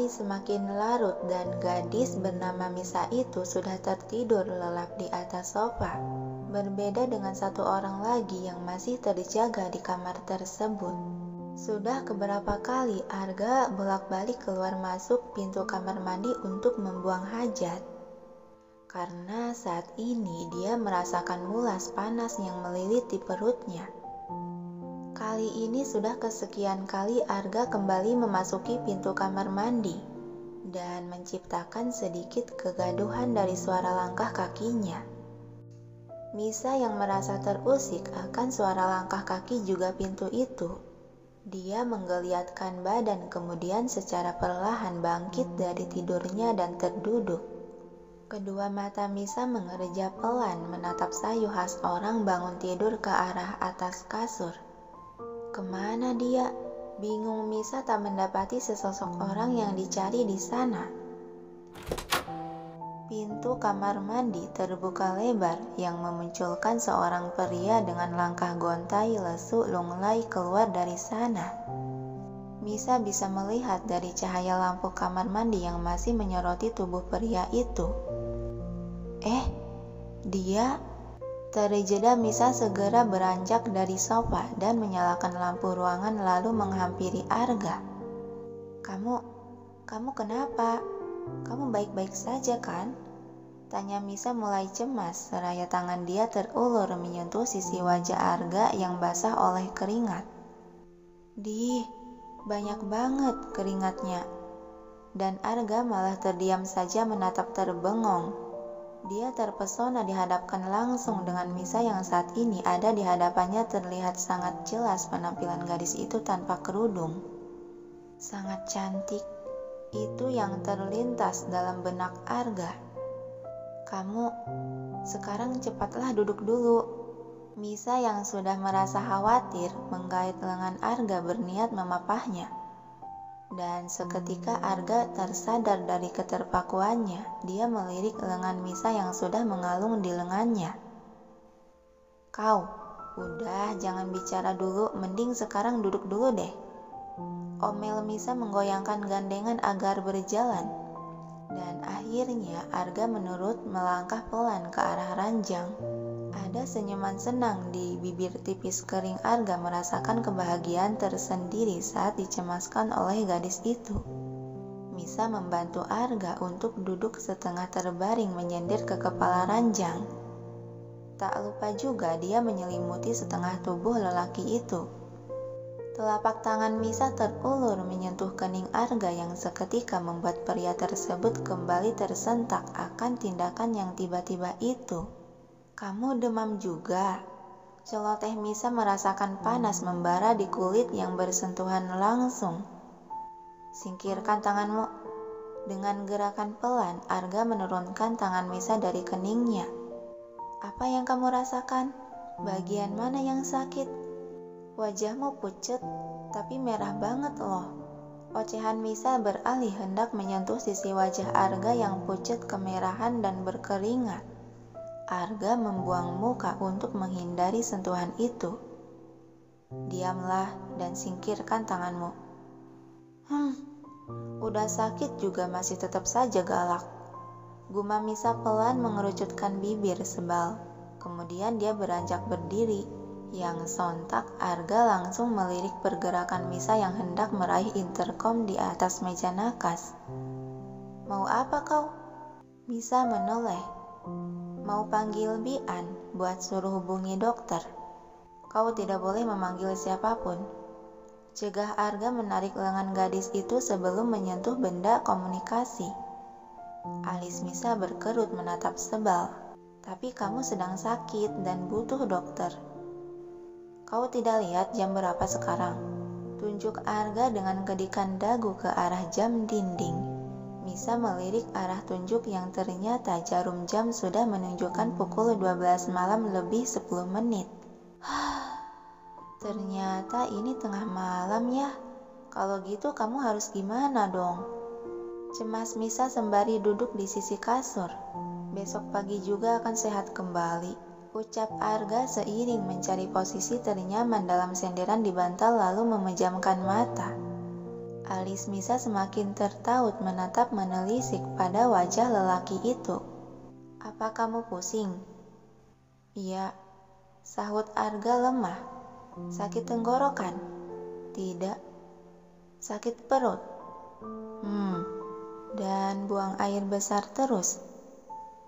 semakin larut dan gadis bernama Misa itu sudah tertidur lelap di atas sofa. Berbeda dengan satu orang lagi yang masih terjaga di kamar tersebut. Sudah keberapa kali Arga bolak-balik keluar masuk pintu kamar mandi untuk membuang hajat. Karena saat ini dia merasakan mulas panas yang melilit di perutnya. Kali ini sudah kesekian kali Arga kembali memasuki pintu kamar mandi dan menciptakan sedikit kegaduhan dari suara langkah kakinya. Misa yang merasa terusik akan suara langkah kaki juga pintu itu. Dia menggeliatkan badan kemudian secara perlahan bangkit dari tidurnya dan terduduk. Kedua mata Misa mengerja pelan menatap sayu khas orang bangun tidur ke arah atas kasur. Kemana dia? Bingung Misa tak mendapati sesosok orang yang dicari di sana. Pintu kamar mandi terbuka lebar yang memunculkan seorang pria dengan langkah gontai lesu lunglai keluar dari sana. Misa bisa melihat dari cahaya lampu kamar mandi yang masih menyoroti tubuh pria itu. Dia? Terjeda Misa segera beranjak dari sofa dan menyalakan lampu ruangan lalu menghampiri Arga. Kamu kenapa? Kamu baik-baik saja kan? Tanya Misa mulai cemas seraya tangan dia terulur menyentuh sisi wajah Arga yang basah oleh keringat. Banyak banget keringatnya. Dan Arga malah terdiam saja menatap terbengong. Dia terpesona dihadapkan langsung dengan Misa yang saat ini ada di hadapannya. Terlihat sangat jelas penampilan gadis itu tanpa kerudung. Sangat cantik, itu yang terlintas dalam benak Arga. Kamu, sekarang cepatlah duduk dulu. Misa yang sudah merasa khawatir menggait lengan Arga berniat memapahnya. Dan seketika Arga tersadar dari keterpakuannya. Dia melirik lengan Misa yang sudah mengalung di lengannya. Kau, udah jangan bicara dulu, mending sekarang duduk dulu deh. Omel Misa menggoyangkan gandengan agar berjalan. Dan akhirnya Arga menurut melangkah pelan ke arah ranjang. Ada senyuman senang di bibir tipis kering Arga merasakan kebahagiaan tersendiri saat dicemaskan oleh gadis itu. Misa membantu Arga untuk duduk setengah terbaring menyender ke kepala ranjang. Tak lupa juga dia menyelimuti setengah tubuh lelaki itu. Telapak tangan Misa terulur menyentuh kening Arga yang seketika membuat pria tersebut kembali tersentak akan tindakan yang tiba-tiba itu. Kamu demam juga? Celoteh Misa merasakan panas membara di kulit yang bersentuhan langsung. Singkirkan tanganmu. Dengan gerakan pelan, Arga menurunkan tangan Misa dari keningnya. Apa yang kamu rasakan? Bagian mana yang sakit? Wajahmu pucat, tapi merah banget loh. Ocehan Misa beralih hendak menyentuh sisi wajah Arga yang pucat kemerahan dan berkeringat. Arga membuang muka untuk menghindari sentuhan itu. Diamlah dan singkirkan tanganmu. Udah sakit juga masih tetap saja galak. Gumam Misa pelan mengerucutkan bibir sebal. Kemudian dia beranjak berdiri. Yang sontak Arga langsung melirik pergerakan Misa yang hendak meraih interkom di atas meja nakas. Mau apa kau? Misa menoleh. Mau panggil Bian buat suruh hubungi dokter. Kau tidak boleh memanggil siapapun. Cegah Arga menarik lengan gadis itu sebelum menyentuh benda komunikasi. Alis Misa berkerut menatap sebal. Tapi kamu sedang sakit dan butuh dokter. Kau tidak lihat jam berapa sekarang? Tunjuk Arga dengan kedikan dagu ke arah jam dinding. Misa melirik arah tunjuk yang ternyata jarum jam sudah menunjukkan pukul 12 malam lebih 10 menit. Ternyata ini tengah malam ya. Kalau gitu kamu harus gimana dong? Cemas Misa sembari duduk di sisi kasur. Besok pagi juga akan sehat kembali, ucap Arga seiring mencari posisi ternyaman dalam senderan di bantal lalu memejamkan mata. Alis Misa semakin tertaut menatap menelisik pada wajah lelaki itu. "Apa kamu pusing?" "Iya," sahut Arga lemah. "Sakit tenggorokan?" "Tidak." "Sakit perut?" Dan buang air besar terus?"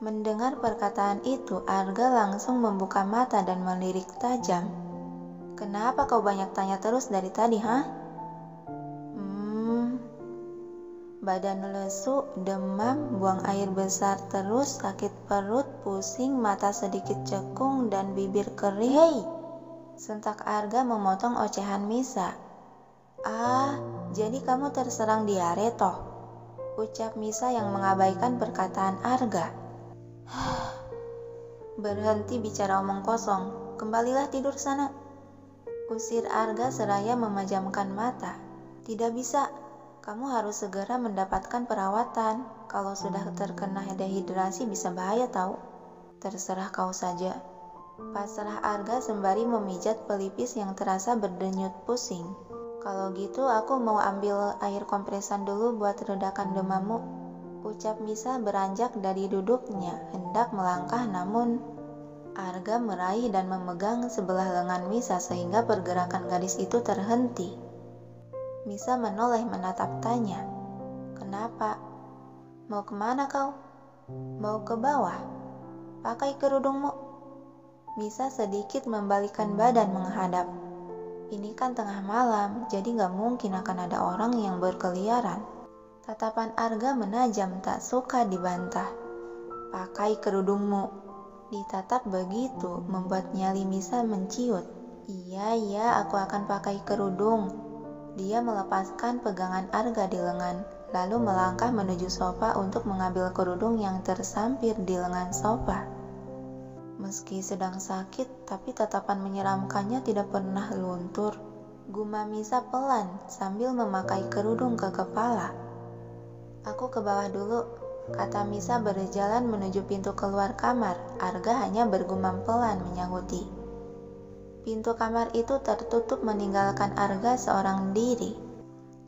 Mendengar perkataan itu, Arga langsung membuka mata dan melirik tajam. "Kenapa kau banyak tanya terus dari tadi, hah?" Badan lesu, demam, buang air besar terus, sakit perut, pusing, mata sedikit cekung, dan bibir kering. "Hei!" sentak Arga memotong ocehan Misa. "Ah, jadi kamu terserang diare toh?" ucap Misa yang mengabaikan perkataan Arga. "Berhenti bicara omong kosong, kembalilah tidur sana," usir Arga seraya memejamkan mata. "Tidak bisa. Kamu harus segera mendapatkan perawatan. Kalau sudah terkena dehidrasi bisa bahaya tahu." "Terserah kau saja," pasrah Arga sembari memijat pelipis yang terasa berdenyut pusing. "Kalau gitu aku mau ambil air kompresan dulu buat redakan demammu," ucap Misa beranjak dari duduknya, hendak melangkah namun Arga meraih dan memegang sebelah lengan Misa sehingga pergerakan gadis itu terhenti. Misa menoleh menatap tanya. "Kenapa? Mau kemana kau?" "Mau ke bawah. Pakai kerudungmu." Misa sedikit membalikkan badan menghadap. Ini kan tengah malam, jadi gak mungkin akan ada orang yang berkeliaran. Tatapan Arga menajam tak suka dibantah. "Pakai kerudungmu." Ditatap begitu membuat nyali Misa menciut. Iya, aku akan pakai kerudung." Dia melepaskan pegangan Arga di lengan, lalu melangkah menuju sofa untuk mengambil kerudung yang tersampir di lengan sofa. Meski sedang sakit, tapi tatapan menyeramkannya tidak pernah luntur. Gumam Misa pelan sambil memakai kerudung ke kepala. "Aku ke bawah dulu," kata Misa berjalan menuju pintu keluar kamar. Arga hanya bergumam pelan menyahuti. Pintu kamar itu tertutup meninggalkan Arga seorang diri.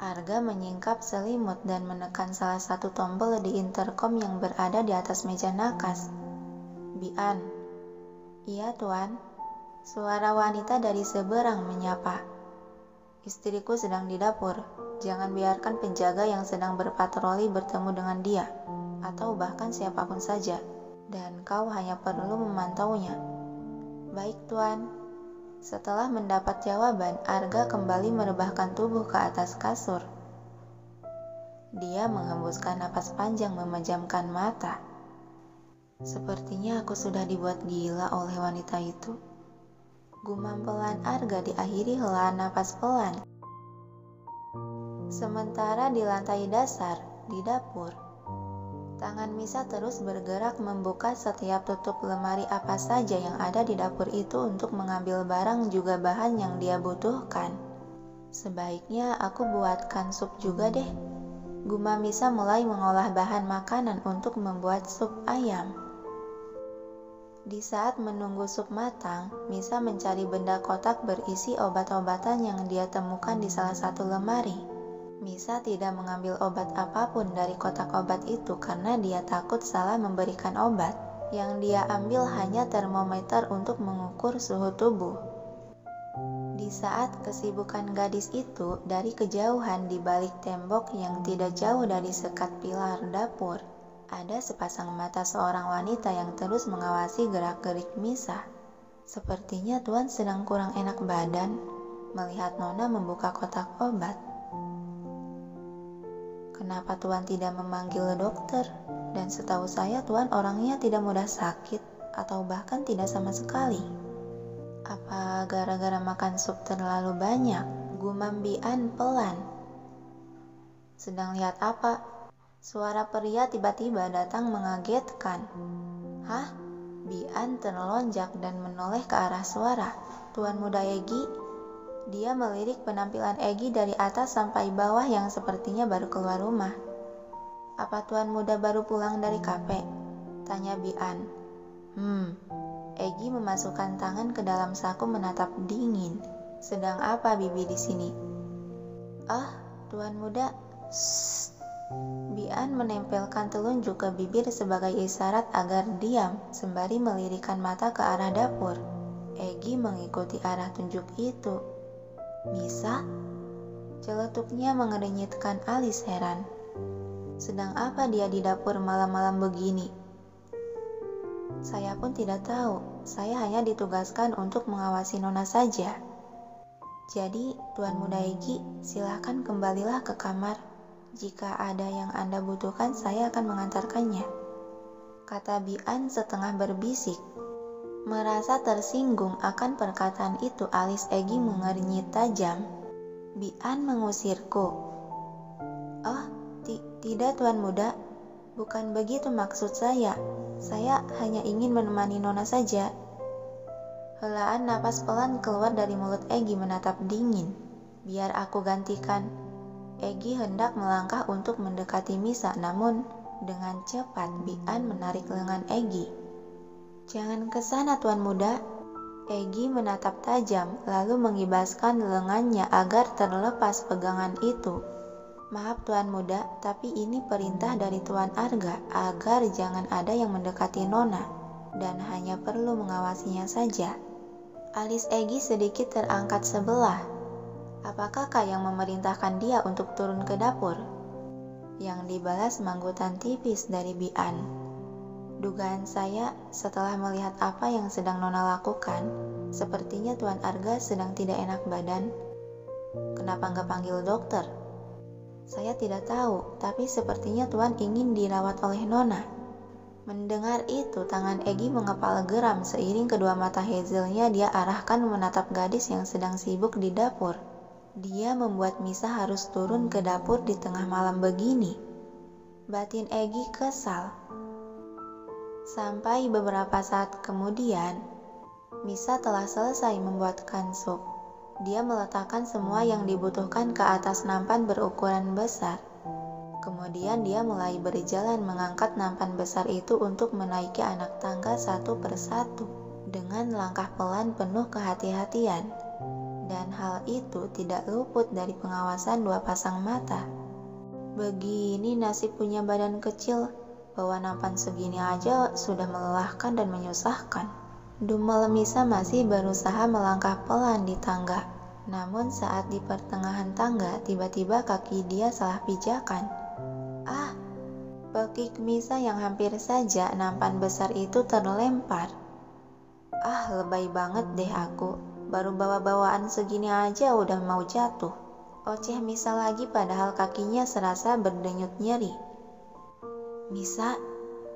Arga menyingkap selimut dan menekan salah satu tombol di intercom yang berada di atas meja nakas. "Bian." "Iya, Tuan." Suara wanita dari seberang menyapa. "Istriku sedang di dapur. Jangan biarkan penjaga yang sedang berpatroli bertemu dengan dia, atau bahkan siapapun saja. Dan kau hanya perlu memantaunya." "Baik, Tuan." Setelah mendapat jawaban, Arga kembali merebahkan tubuh ke atas kasur. Dia menghembuskan napas panjang memejamkan mata. "Sepertinya aku sudah dibuat gila oleh wanita itu." Gumam pelan Arga diakhiri helaan napas pelan. Sementara di lantai dasar, di dapur, tangan Misa terus bergerak membuka setiap tutup lemari apa saja yang ada di dapur itu untuk mengambil barang juga bahan yang dia butuhkan. "Sebaiknya aku buatkan sup juga deh." Gumam Misa mulai mengolah bahan makanan untuk membuat sup ayam. Di saat menunggu sup matang, Misa mencari benda kotak berisi obat-obatan yang dia temukan di salah satu lemari. Misa tidak mengambil obat apapun dari kotak obat itu karena dia takut salah memberikan obat. Yang dia ambil hanya termometer untuk mengukur suhu tubuh. Di saat kesibukan gadis itu, dari kejauhan di balik tembok yang tidak jauh dari sekat pilar dapur, ada sepasang mata seorang wanita yang terus mengawasi gerak-gerik Misa. Sepertinya Tuan sedang kurang enak badan melihat Nona membuka kotak obat. "Kenapa Tuan tidak memanggil dokter? Dan setahu saya Tuan orangnya tidak mudah sakit atau bahkan tidak sama sekali." "Apa gara-gara makan sup terlalu banyak?" gumam Bian pelan. "Sedang lihat apa?" Suara pria tiba-tiba datang mengagetkan. "Hah?" Bian terlonjak dan menoleh ke arah suara. "Tuan Muda Egi?" Dia melirik penampilan Egi dari atas sampai bawah yang sepertinya baru keluar rumah. "Apa Tuan Muda baru pulang dari kafe?" tanya Bian. Egi memasukkan tangan ke dalam saku menatap dingin. "Sedang apa Bibi di sini?" "Ah, Tuan muda, shh. Bian menempelkan telunjuk ke bibir sebagai isyarat agar diam, sembari melirikkan mata ke arah dapur. Egi mengikuti arah tunjuk itu. Bisa? Celetuknya mengernyitkan alis heran. Sedang apa dia di dapur malam-malam begini? Saya pun tidak tahu, saya hanya ditugaskan untuk mengawasi Nona saja. Jadi, Tuan Muda Egi, silakan kembalilah ke kamar. Jika ada yang Anda butuhkan, saya akan mengantarkannya, kata Bian setengah berbisik. Merasa tersinggung akan perkataan itu, alis Egi mengernyit tajam. Bian mengusirku. Oh, tidak Tuan Muda, bukan begitu maksud saya. Saya hanya ingin menemani Nona saja. Helaan napas pelan keluar dari mulut Egi menatap dingin. Biar aku gantikan. Egi hendak melangkah untuk mendekati Misa, namun dengan cepat Bian menarik lengan Egi. Jangan ke sana Tuan Muda. Egi menatap tajam, lalu mengibaskan lengannya agar terlepas pegangan itu. Maaf Tuan Muda, tapi ini perintah dari Tuan Arga agar jangan ada yang mendekati Nona dan hanya perlu mengawasinya saja. Alis Egi sedikit terangkat sebelah. Apakah Kak yang memerintahkan dia untuk turun ke dapur? Yang dibalas manggutan tipis dari Bian. Dugaan saya, setelah melihat apa yang sedang Nona lakukan, sepertinya Tuan Arga sedang tidak enak badan. Kenapa nggak panggil dokter? Saya tidak tahu, tapi sepertinya Tuan ingin dirawat oleh Nona. Mendengar itu, tangan Egi mengepal geram seiring kedua mata hazelnya dia arahkan menatap gadis yang sedang sibuk di dapur. Dia membuat Misa harus turun ke dapur di tengah malam begini. Batin Egi kesal. Sampai beberapa saat kemudian, Misa telah selesai membuatkan sup. Dia meletakkan semua yang dibutuhkan ke atas nampan berukuran besar. Kemudian dia mulai berjalan mengangkat nampan besar itu untuk menaiki anak tangga satu persatu dengan langkah pelan penuh kehati-hatian. Dan hal itu tidak luput dari pengawasan dua pasang mata. Begini nasib punya badan kecil, bawa nampan segini aja sudah melelahkan dan menyusahkan. Dumel Misa masih berusaha melangkah pelan di tangga. Namun saat di pertengahan tangga, tiba-tiba kaki dia salah pijakan. Ah, pekik Misa yang hampir saja nampan besar itu terlempar. Ah, lebay banget deh aku. Baru bawa-bawaan segini aja udah mau jatuh. Oceh Misa lagi padahal kakinya serasa berdenyut nyeri. Misa,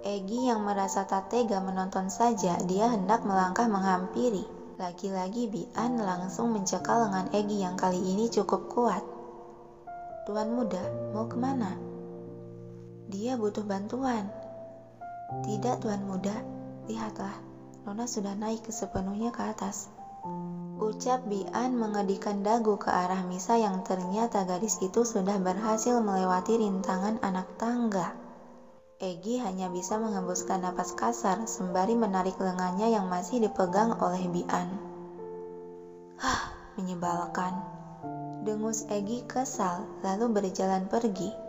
Egi yang merasa tak tega menonton saja, dia hendak melangkah menghampiri. Lagi-lagi Bian langsung mencekal lengan Egi yang kali ini cukup kuat. Tuan Muda, mau kemana? Dia butuh bantuan. Tidak Tuan Muda, lihatlah, Nona sudah naik sepenuhnya ke atas. Ucap Bian mengedikan dagu ke arah Misa yang ternyata gadis itu sudah berhasil melewati rintangan anak tangga. Egi hanya bisa menghembuskan napas kasar sembari menarik lengannya yang masih dipegang oleh Bian. Menyebalkan. Dengus Egi kesal lalu berjalan pergi.